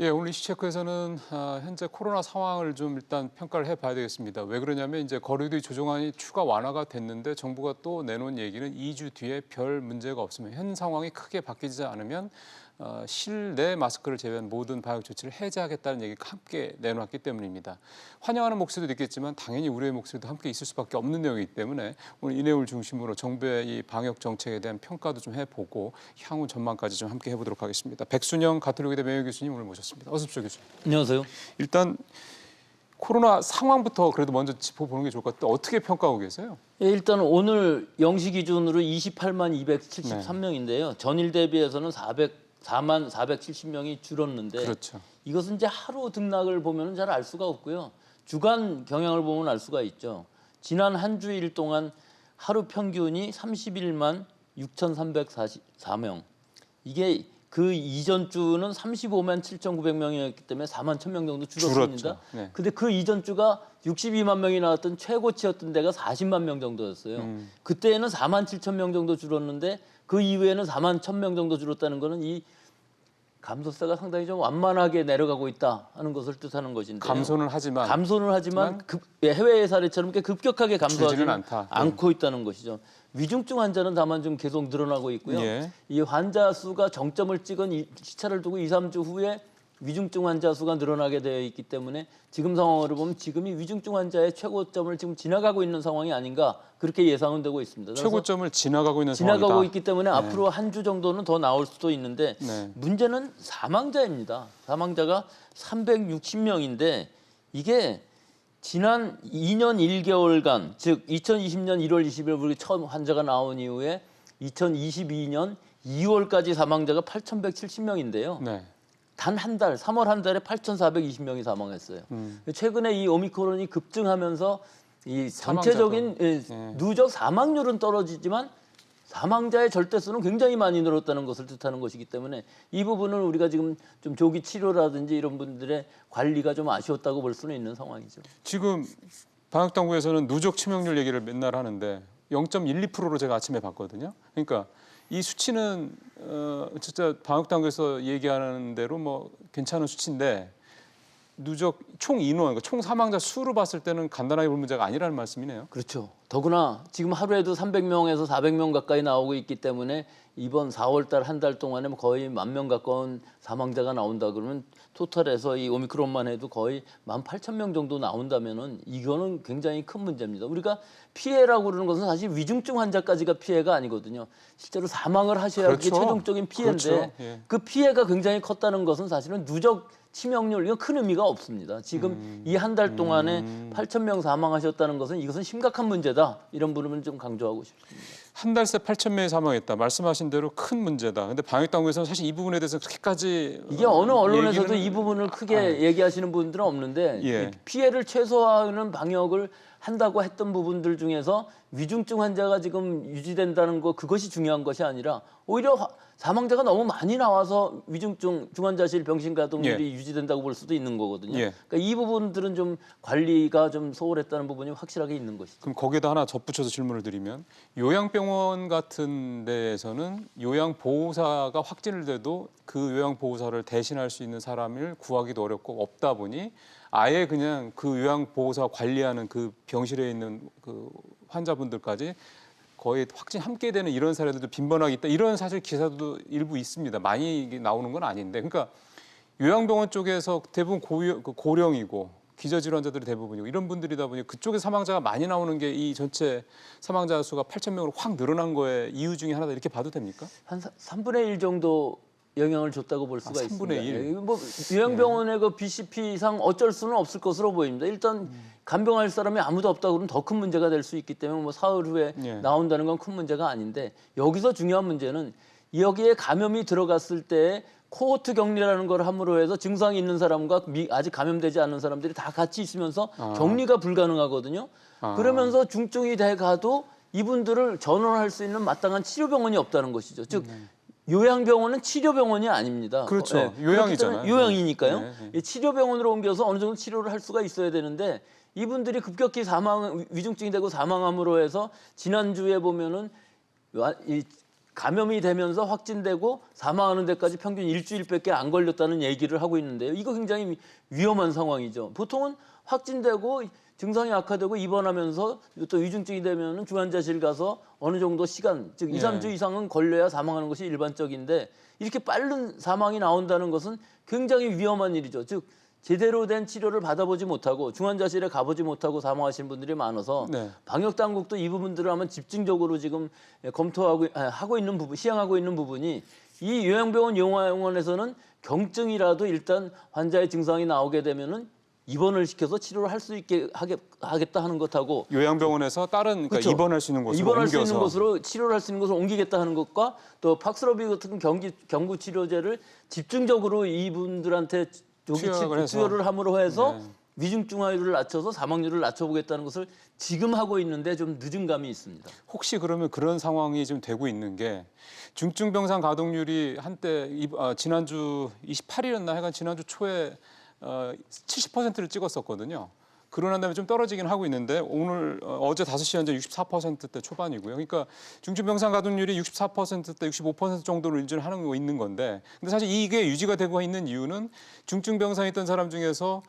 예, 오늘 이슈체크에서는 현재 코로나 상황을 좀 일단 평가를 해봐야 되겠습니다. 왜 그러냐면 이제 거리두기 조정안이 추가 완화가 됐는데 정부가 또 내놓은 얘기는 2주 뒤에 별 문제가 없으면 현 상황이 크게 바뀌지 않으면 실내 마스크를 제외한 모든 방역 조치를 해제하겠다는 얘기가 함께 내놓았기 때문입니다. 환영하는 목소리도 있겠지만 당연히 우려의 목소리도 함께 있을 수밖에 없는 내용이기 때문에 오늘 이 내용을 중심으로 정부의 이 방역 정책에 대한 평가도 좀 해보고 향후 전망까지 좀 함께 해보도록 하겠습니다. 백순영 가톨릭의대 명예 교수님 오늘 모셨습니다. 어서 오십시오, 교수님. 안녕하세요. 일단 코로나 상황부터 그래도 먼저 짚어보는 게 좋을 것 같은데 어떻게 평가하고 계세요? 예, 일단 오늘 0시 기준으로 28만 273명인데요. 전일 대비해서는 4만 470명이 줄었는데 그렇죠. 이것은 이제 하루 등락을 보면 잘 알 수가 없고요. 주간 경향을 보면 알 수가 있죠. 지난 한 주일 동안 하루 평균이 31만 6,344명. 이게 그 이전 주는 35만 7,900명이었기 때문에 4만 1,000명 정도 줄었습니다. 네. 근데 그 이전 주가 62만 명이 나왔던 최고치였던 데가 40만 명 정도였어요. 그때는 4만 7천 명 정도 줄었는데 그 이후에는 4만 1,000명 정도 줄었다는 거는 이 감소세가 상당히 좀 완만하게 내려가고 있다 하는 것을 뜻하는 것인데 감소는 하지만 해외의 사례처럼 이렇게 급격하게 감소하지는 않다. 않고 있다는 것이죠. 위중증 환자는 다만 좀 계속 늘어나고 있고요. 예. 이 환자 수가 정점을 찍은 시차를 두고 2, 3주 후에 위중증 환자 수가 늘어나게 되어 있기 때문에 지금 상황으로 보면 지금이 위중증 환자의 최고점을 지금 지나가고 있는 상황이 아닌가 그렇게 예상은 되고 있습니다. 최고점을 지나가고 있는 상황이다. 지나가고 있기 때문에 앞으로 한 주 정도는 더 나올 수도 있는데 문제는 사망자입니다. 사망자가 360명인데 이게 지난 2년 1개월간 즉 2020년 1월 20일 처음 환자가 나온 이후에 2022년 2월까지 사망자가 8,170명인데요. 네. 단 한 달, 3월 한 달에 8,420명이 사망했어요. 최근에 이 오미크론이 급증하면서 이 전체적인 누적 사망률은 떨어지지만 사망자의 절대수는 굉장히 많이 늘었다는 것을 뜻하는 것이기 때문에 이 부분은 우리가 지금 좀 조기 치료라든지 이런 분들의 관리가 좀 아쉬웠다고 볼 수는 있는 상황이죠. 지금 방역당국에서는 누적 치명률 얘기를 맨날 하는데 0.12%로 제가 아침에 봤거든요. 그러니까 이 수치는 진짜 방역당국에서 얘기하는 대로 뭐 괜찮은 수치인데 누적 총 인원, 그러니까 총 사망자 수로 봤을 때는 간단하게 볼 문제가 아니라는 말씀이네요. 그렇죠. 더구나 지금 하루에도 300명에서 400명 가까이 나오고 있기 때문에 이번 4월 달 한 달 동안에 거의 10,000명 가까운 사망자가 나온다 그러면 토탈에서 이 오미크론만 해도 거의 18,000명 정도 나온다면은 이거는 굉장히 큰 문제입니다. 우리가 피해라고 그러는 것은 사실 위중증 환자까지가 피해가 아니거든요. 실제로 사망을 하셔야 그렇죠. 그게 최종적인 피해인데 그렇죠. 예. 그 피해가 굉장히 컸다는 것은 사실은 누적 치명률 이건 큰 의미가 없습니다. 지금 이 한 달 동안에 8,000명 사망하셨다는 것은 이것은 심각한 문제다. 이런 부분을 좀 강조하고 싶습니다. 한 달 새 8,000명이 사망했다. 말씀하신 대로 큰 문제다. 근데 방역당국에서는 사실 이 부분에 대해서 그렇게까지 이게 어느 언론에서도 이 부분을 크게 얘기하시는 분들은 없는데 예. 피해를 최소화하는 방역을 한다고 했던 부분들 중에서 위중증 환자가 지금 유지된다는 거 그것이 중요한 것이 아니라 오히려 사망자가 너무 많이 나와서 위중증 중환자실 병실 가동률이 유지된다고 볼 수도 있는 거거든요. 그러니까 이 부분들은 좀 관리가 좀 소홀했다는 부분이 확실하게 있는 것이죠. 그럼 거기에다 하나 덧붙여서 질문을 드리면 요양병원 같은 데에서는 요양보호사가 확진을 돼도 그 요양보호사를 대신할 수 있는 사람을 구하기도 어렵고 없다 보니 아예 그냥 그 요양보호사 관리하는 그 병실에 있는 그 환자분들까지 거의 확진 함께 되는 이런 사례들도 빈번하게 있다. 이런 사실 기사도 일부 있습니다. 많이 나오는 건 아닌데. 그러니까 요양병원 쪽에서 대부분 고령이고 기저질환자들이 대부분이고 이런 분들이다 보니 그쪽에 사망자가 많이 나오는 게 이 전체 사망자 수가 8,000명으로 확 늘어난 거에 이유 중에 하나다 이렇게 봐도 됩니까? 한 3분의 1 정도 영향을 줬다고 볼 수가 3분의 있습니다. 1? 뭐 요양병원의 그 BCP상 어쩔 수는 없을 것으로 보입니다. 일단 간병할 사람이 아무도 없다 그러면 더 큰 문제가 될 수 있기 때문에 뭐 사흘 후에 나온다는 건 큰 문제가 아닌데 여기서 중요한 문제는 여기에 감염이 들어갔을 때 코호트 격리라는 걸 함으로 해서 증상이 있는 사람과 아직 감염되지 않은 사람들이 다 같이 있으면서 격리가 불가능하거든요. 그러면서 중증이 돼 가도 이분들을 전원할 수 있는 마땅한 치료병원이 없다는 것이죠. 즉 요양병원은 치료병원이 아닙니다. 그렇죠. 요양이잖아요. 요양이니까요. 치료병원으로 옮겨서 어느 정도 치료를 할 수가 있어야 되는데 이분들이 급격히 위중증이 되고 사망함으로 해서 지난주에 보면은 감염이 되면서 확진되고 사망하는 데까지 평균 일주일밖에 안 걸렸다는 얘기를 하고 있는데요. 이거 굉장히 위험한 상황이죠. 보통은 확진되고 증상이 악화되고 입원하면서 또 위중증이 되면은 중환자실 가서 어느 정도 시간, 즉 2, 3주 이상은 걸려야 사망하는 것이 일반적인데 이렇게 빠른 사망이 나온다는 것은 굉장히 위험한 일이죠. 즉 제대로 된 치료를 받아보지 못하고 중환자실에 가보지 못하고 사망하시는 분들이 많아서 방역 당국도 이 부분들을 한번 집중적으로 지금 검토하고 하고 있는 부분, 시행하고 있는 부분이 이 요양병원 요양원에서는 경증이라도 일단 환자의 증상이 나오게 되면은 입원을 시켜서 치료를 할 수 있게 하겠다 하는 것하고 요양병원에서 다른 그러니까 그렇죠. 입원할 수 있는 곳으로 입원할 옮겨서 수 있는 곳으로 치료를 할 수 있는 곳으로 옮기겠다 하는 것과 또 팍스러비 같은 경구 치료제를 집중적으로 이분들한테 투여를 함으로 해서 위중증화율을 낮춰서 사망률을 낮춰보겠다는 것을 지금 하고 있는데 좀 늦은 감이 있습니다. 혹시 그러면 그런 상황이 지금 되고 있는 게 중증병상 가동률이 한때 지난주 28일이었나 하여간 지난주 초에 70%를 찍었었거든요. 그러고 난 다음에 좀 떨어지긴 하고 있는데 오늘 어제 5시 현재 64%대 초반이고요. 그러니까 중증병상 가동률이 64%대 65% 정도로 유지를 하고 있는 건데 근데 사실 이게 유지가 되고 있는 이유는 중증병상에 있던 사람 중에서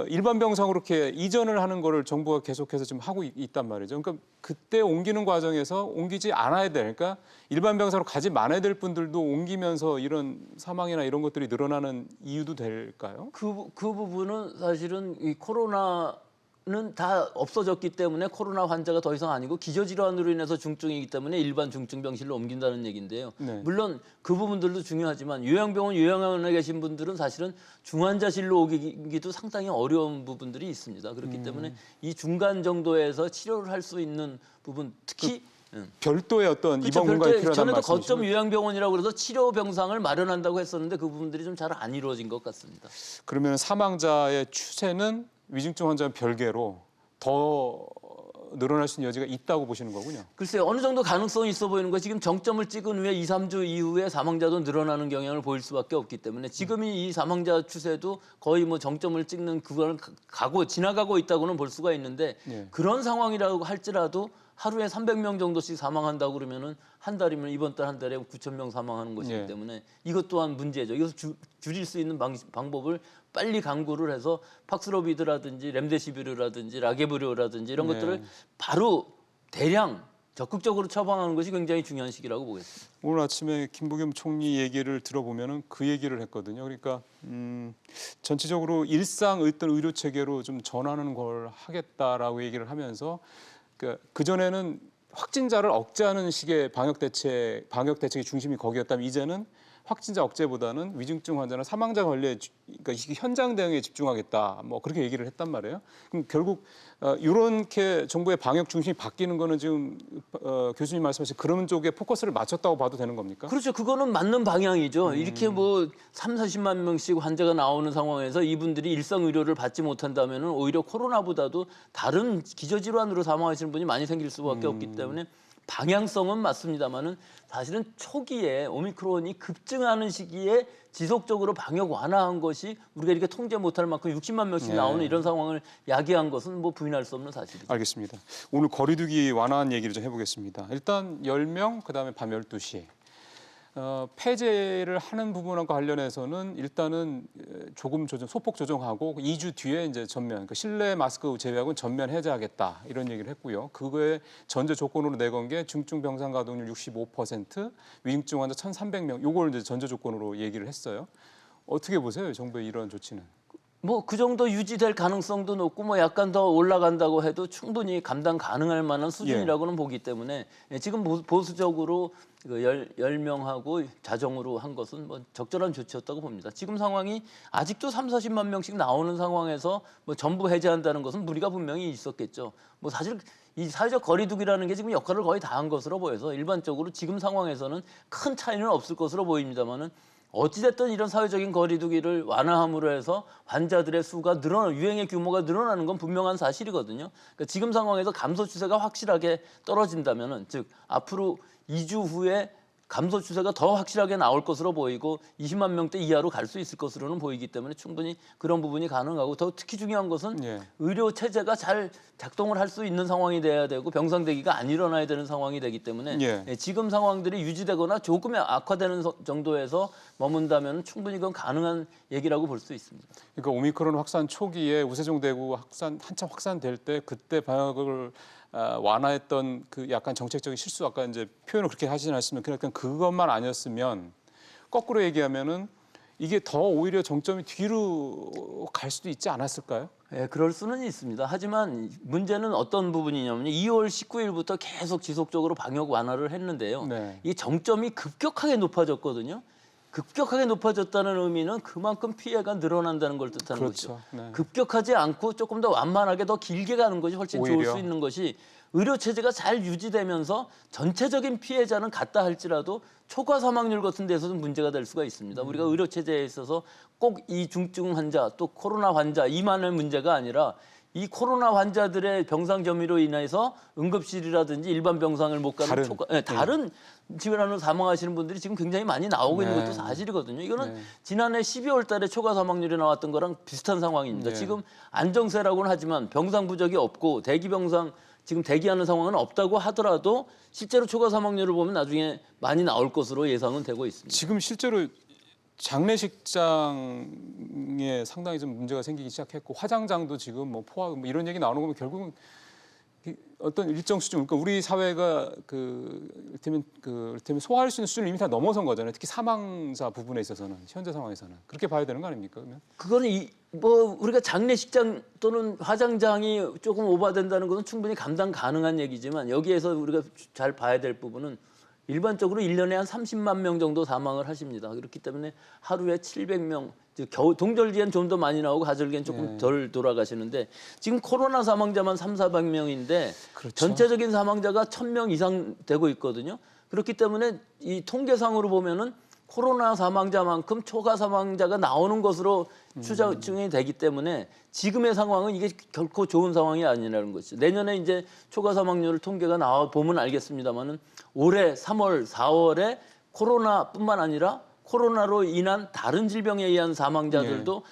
일반 병상으로 이렇게 이전을 하는 거를 정부가 계속해서 지금 하고 있단 말이죠. 그러니까 그때 옮기는 과정에서 옮기지 않아야 될 그러니까 일반 병상으로 가지 말아야 될 분들도 옮기면서 이런 사망이나 이런 것들이 늘어나는 이유도 될까요? 그 부분은 사실은 이 코로나는 다 없어졌기 때문에 코로나 환자가 더 이상 아니고 기저질환으로 인해서 중증이기 때문에 일반 중증병실로 옮긴다는 얘기인데요. 물론 그 부분들도 중요하지만 요양병원 요양원에 계신 분들은 사실은 중환자실로 오기도 상당히 어려운 부분들이 있습니다. 그렇기 때문에 이 중간 정도에서 치료를 할 수 있는 부분 특히 별도의 어떤 입원 공간이 필요하다는 전에도 말씀이시죠? 거점 요양병원이라고 그래서 치료 병상을 마련한다고 했었는데 그 부분들이 좀 잘 안 이루어진 것 같습니다. 그러면 사망자의 추세는 위중증 환자와 별개로 더 늘어날 수 있는 여지가 있다고 보시는 거군요. 글쎄요. 어느 정도 가능성이 있어 보이는 거 지금 정점을 찍은 후에 2, 3주 이후에 사망자도 늘어나는 경향을 보일 수밖에 없기 때문에 지금이 이 사망자 추세도 거의 뭐 정점을 찍는 그걸 지나가고 있다고는 볼 수가 있는데 그런 상황이라고 할지라도 하루에 300명 정도씩 사망한다고 그러면은 한 달이면 이번 달 한 달에 9,000명 사망하는 것이기 때문에 이것 또한 문제죠. 이것을 줄일 수 있는 방법을 빨리 강구를 해서 팍스로비드라든지 렘데시비르라든지 라게브리오라든지 이런 것들을 바로 대량 적극적으로 처방하는 것이 굉장히 중요한 시기라고 보겠습니다. 오늘 아침에 김부겸 총리 얘기를 들어보면은 그 얘기를 했거든요. 그러니까 전체적으로 일상 어떤 의료 체계로 좀 전환하는 걸 하겠다라고 얘기를 하면서 그 전에는 확진자를 억제하는 식의 방역 대책의 중심이 거기였다면 이제는 확진자 억제보다는 위중증 환자나 사망자 관리에 그러니까 현장 대응에 집중하겠다. 뭐 그렇게 얘기를 했단 말이에요. 그럼 결국 이렇게 정부의 방역 중심이 바뀌는 거는 지금 교수님 말씀하신 그런 쪽에 포커스를 맞췄다고 봐도 되는 겁니까? 그렇죠. 그거는 맞는 방향이죠. 이렇게 뭐 3, 40만 명씩 환자가 나오는 상황에서 이분들이 일상 의료를 받지 못한다면 오히려 코로나보다도 다른 기저질환으로 사망하시는 분이 많이 생길 수밖에 없기 때문에 방향성은 맞습니다만은 사실은 초기에 오미크론이 급증하는 시기에 지속적으로 방역 완화한 것이 우리가 이렇게 통제 못할 만큼 60만 명씩 나오는 이런 상황을 야기한 것은 뭐 부인할 수 없는 사실이죠. 알겠습니다. 오늘 거리두기 완화한 얘기를 좀 해보겠습니다. 일단 10명, 그다음에 밤 12시. 폐쇄를 하는 부분과 관련해서는 일단은 조금 소폭 조정하고 2주 뒤에 이제 전면, 그러니까 실내 마스크 제외하고는 전면 해제하겠다 이런 얘기를 했고요. 그거에 전제 조건으로 내건 게 중증 병상 가동률 65%, 위중증 환자 1,300명, 요걸 이제 전제 조건으로 얘기를 했어요. 어떻게 보세요, 정부의 이런 조치는? 뭐 그 정도 유지될 가능성도 높고 뭐 약간 더 올라간다고 해도 충분히 감당 가능할 만한 수준이라고는 보기 때문에 지금 보수적으로 10명하고 자정으로 한 것은 뭐 적절한 조치였다고 봅니다. 지금 상황이 아직도 3, 40만 명씩 나오는 상황에서 뭐 전부 해제한다는 것은 무리가 분명히 있었겠죠. 뭐 사실 이 사회적 거리두기라는 게 지금 역할을 거의 다 한 것으로 보여서 일반적으로 지금 상황에서는 큰 차이는 없을 것으로 보입니다만은 어찌됐든 이런 사회적인 거리두기를 완화함으로 해서 환자들의 수가 유행의 규모가 늘어나는 건 분명한 사실이거든요. 그러니까 지금 상황에서 감소 추세가 확실하게 떨어진다면은 즉 앞으로 2주 후에 감소 추세가 더 확실하게 나올 것으로 보이고 20만 명대 이하로 갈 수 있을 것으로는 보이기 때문에 충분히 그런 부분이 가능하고 더 특히 중요한 것은 예. 의료 체제가 잘 작동을 할 수 있는 상황이 돼야 되고 병상 대기가 안 일어나야 되는 상황이 되기 때문에 예. 지금 상황들이 유지되거나 조금 악화되는 정도에서 머문다면 충분히 그건 가능한 얘기라고 볼 수 있습니다. 그러니까 오미크론 확산 초기에 우세종대구 한참 확산될 때 그때 방역을 완화했던 그 약간 정책적인 실수 아까 이제 표현을 그렇게 하시진 않았으면 그냥 그것만 아니었으면 거꾸로 얘기하면은 이게 더 오히려 정점이 뒤로 갈 수도 있지 않았을까요? 예, 그럴 수는 있습니다. 하지만 문제는 어떤 부분이냐면 2월 19일부터 계속 지속적으로 방역 완화를 했는데요. 네. 이 정점이 급격하게 높아졌거든요. 급격하게 높아졌다는 의미는 그만큼 피해가 늘어난다는 걸 뜻하는 그렇죠. 거죠. 네. 급격하지 않고 조금 더 완만하게 더 길게 가는 것이 훨씬 좋을 오히려. 수 있는 것이 의료 체제가 잘 유지되면서 전체적인 피해자는 같다 할지라도 초과 사망률 같은 데서는 문제가 될 수가 있습니다. 우리가 의료 체제에 있어서 꼭 이 중증 환자 또 코로나 환자 이만의 문제가 아니라 이 코로나 환자들의 병상 점유로 인해서 응급실이라든지 일반 병상을 못 가는 다른 질환으로 사망하시는 분들이 지금 굉장히 많이 나오고 있는 것도 사실이거든요. 이거는 지난해 12월 달에 초과 사망률이 나왔던 거랑 비슷한 상황입니다. 지금 안정세라고는 하지만 병상 부족이 없고 대기 병상 지금 대기하는 상황은 없다고 하더라도 실제로 초과 사망률을 보면 나중에 많이 나올 것으로 예상은 되고 있습니다. 지금 실제로 장례식장에 상당히 좀 문제가 생기기 시작했고 화장장도 지금 뭐 포화 뭐 이런 얘기 나오는 거면 결국은 어떤 일정 수준 그러니까 우리 사회가 이를테면 소화할 수 있는 수준을 이미 다 넘어선 거잖아요. 특히 사망자 부분에 있어서는 현재 상황에서는 그렇게 봐야 되는 거 아닙니까? 그러면 그거는 뭐 우리가 장례식장 또는 화장장이 조금 오버된다는 것은 충분히 감당 가능한 얘기지만 여기에서 우리가 잘 봐야 될 부분은 일반적으로 1년에 한 30만 명 정도 사망을 하십니다. 그렇기 때문에 하루에 700명, 동절기엔 좀 더 많이 나오고 가절기엔 조금 덜 돌아가시는데 지금 코로나 사망자만 300~400명인데 그렇죠. 전체적인 사망자가 1000명 이상 되고 있거든요. 그렇기 때문에 이 통계상으로 보면은 코로나 사망자만큼 초과 사망자가 나오는 것으로 추정이 되기 때문에 지금의 상황은 이게 결코 좋은 상황이 아니라는 것이죠. 내년에 이제 초과 사망률 통계가 나와 보면 알겠습니다만은 올해 3월, 4월에 코로나뿐만 아니라 코로나로 인한 다른 질병에 의한 사망자들도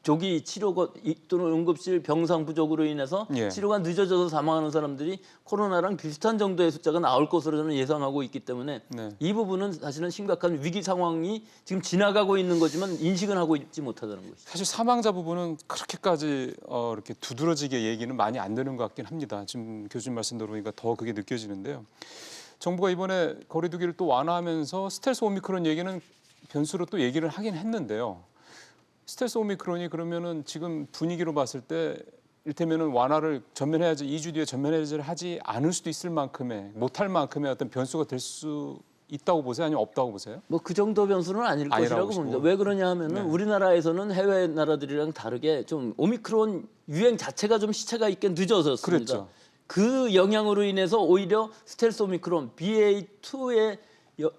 조기 치료가 또는 응급실 병상 부족으로 인해서 치료가 늦어져서 사망하는 사람들이 코로나랑 비슷한 정도의 숫자가 나올 것으로 저는 예상하고 있기 때문에 이 부분은 사실은 심각한 위기 상황이 지금 지나가고 있는 거지만 인식은 하고 있지 못하다는 것이죠. 사실 사망자 부분은 그렇게까지 이렇게 두드러지게 얘기는 많이 안 되는 것 같긴 합니다. 지금 교수님 말씀 들어보니까 더 그게 느껴지는데요. 정부가 이번에 거리두기를 또 완화하면서 스텔스 오미크론 얘기는 변수로 또 얘기를 하긴 했는데요. 스텔스 오미크론이 그러면은 지금 분위기로 봤을 때 이를테면은 완화를 전면해야지 2주 뒤에 전면 해제를 하지 않을 수도 있을 만큼의 못할 만큼의 어떤 변수가 될 수 있다고 보세요? 아니면 없다고 보세요? 뭐 그 정도 변수는 아닐 것이라고 보시고. 봅니다. 왜 그러냐 하면은 우리나라에서는 해외 나라들이랑 다르게 좀 오미크론 유행 자체가 좀 시차가 있게 늦어졌습니다. 그랬죠. 그 영향으로 인해서 오히려 스텔스 오미크론 BA2의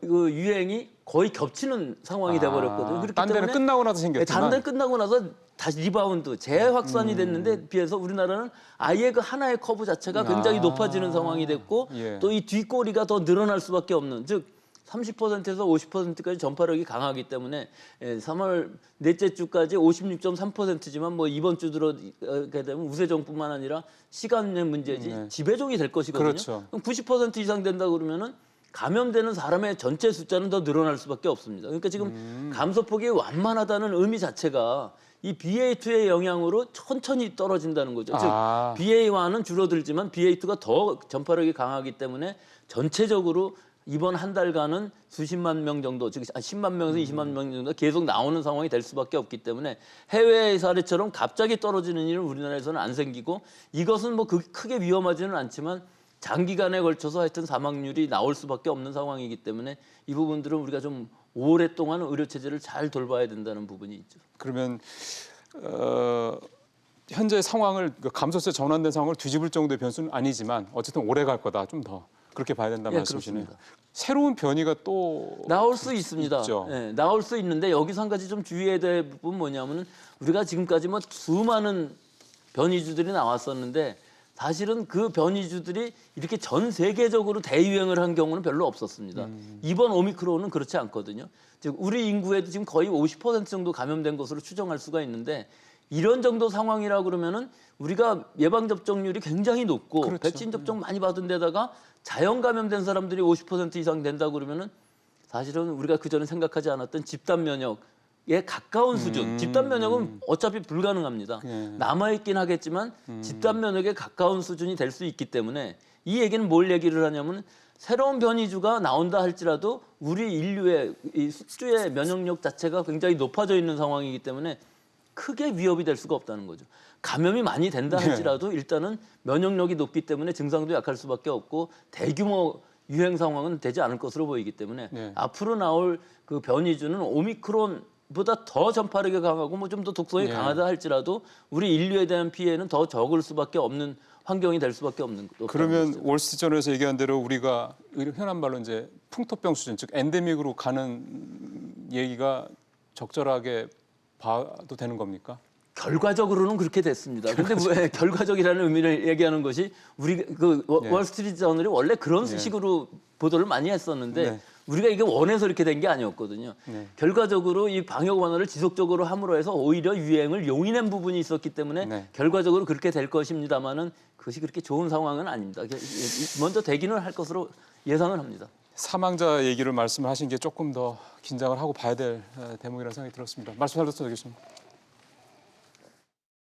그 유행이 거의 겹치는 상황이 돼버렸거든요. 그렇기 딴 데는 때문에 끝나고 나서 생겼지만 다른 데는 끝나고 나서 다시 리바운드 재확산이 됐는데 비해서 우리나라는 아예 그 하나의 커브 자체가 굉장히 높아지는 상황이 됐고 또 이 뒷꼬리가 더 늘어날 수밖에 없는 즉 30%에서 50%까지 전파력이 강하기 때문에 3월 넷째 주까지 56.3%지만 뭐 이번 주 들어게 되면 우세종뿐만 아니라 시간의 문제지 지배종이 될 것이거든요. 그렇죠. 그럼 90% 이상 된다 그러면은 감염되는 사람의 전체 숫자는 더 늘어날 수밖에 없습니다. 그러니까 지금 감소폭이 완만하다는 의미 자체가 이 BA2의 영향으로 천천히 떨어진다는 거죠. 즉 BA1은 줄어들지만 BA2가 더 전파력이 강하기 때문에 전체적으로 이번 한 달간은 수십만 명 정도, 즉 10만 명에서 20만 명 정도 계속 나오는 상황이 될 수밖에 없기 때문에 해외의 사례처럼 갑자기 떨어지는 일은 우리나라에서는 안 생기고 이것은 뭐 크게 위험하지는 않지만 장기간에 걸쳐서 하여튼 사망률이 나올 수밖에 없는 상황이기 때문에 이 부분들은 우리가 좀 오랫동안 의료 체제를 잘 돌봐야 된다는 부분이 있죠. 그러면 현재 상황을 감소세 전환된 상황을 뒤집을 정도의 변수는 아니지만 어쨌든 오래 갈 거다 좀 더 그렇게 봐야 된다는 말씀이시네요. 그렇습니다. 새로운 변이가 또 나올 수 있습니다. 있죠. 나올 수 있는데 여기서 한 가지 좀 주의해야 될 부분 뭐냐면은 우리가 지금까지 뭐 수많은 변이주들이 나왔었는데 사실은 그 변이주들이 이렇게 전 세계적으로 대유행을 한 경우는 별로 없었습니다. 이번 오미크론은 그렇지 않거든요. 즉 우리 인구에도 지금 거의 50% 정도 감염된 것으로 추정할 수가 있는데 이런 정도 상황이라 그러면은 우리가 예방 접종률이 굉장히 높고 그렇죠. 백신 접종 많이 받은 데다가 자연 감염된 사람들이 50% 이상 된다 그러면은 사실은 우리가 그전에 생각하지 않았던 집단 면역에 가까운 수준. 집단 면역은 어차피 불가능합니다. 남아있긴 하겠지만 집단 면역에 가까운 수준이 될 수 있기 때문에 이 얘기는 뭘 얘기를 하냐면 새로운 변이주가 나온다 할지라도 우리 인류의 이 숙주의 면역력 자체가 굉장히 높아져 있는 상황이기 때문에 크게 위협이 될 수가 없다는 거죠. 감염이 많이 된다 할지라도 일단은 면역력이 높기 때문에 증상도 약할 수밖에 없고 대규모 유행 상황은 되지 않을 것으로 보이기 때문에 앞으로 나올 그 변이주는 오미크론보다 더 전파력이 강하고 뭐 좀 더 독성이 강하다 할지라도 우리 인류에 대한 피해는 더 적을 수밖에 없는 환경이 될 수밖에 없는 거죠. 그러면 월스트리트저널에서 얘기한 대로 우리가 흔한 말로 이제 풍토병 수준, 즉 엔데믹으로 가는 얘기가 적절하게 봐도 되는 겁니까? 결과적으로는 그렇게 됐습니다. 그런데 왜 결과적이라는 의미를 얘기하는 것이 우리 그 월스트리트 저널이 원래 그런 식으로 보도를 많이 했었는데 우리가 이게 원해서 이렇게 된 게 아니었거든요. 결과적으로 이 방역 완화를 지속적으로 함으로 해서 오히려 유행을 용인한 부분이 있었기 때문에 결과적으로 그렇게 될 것입니다만은 그것이 그렇게 좋은 상황은 아닙니다. 먼저 대기는 할 것으로 예상을 합니다. 사망자 얘기를 말씀하신 게 조금 더 긴장을 하고 봐야 될 대목이라는 생각이 들었습니다. 말씀 잘 듣겠습니다.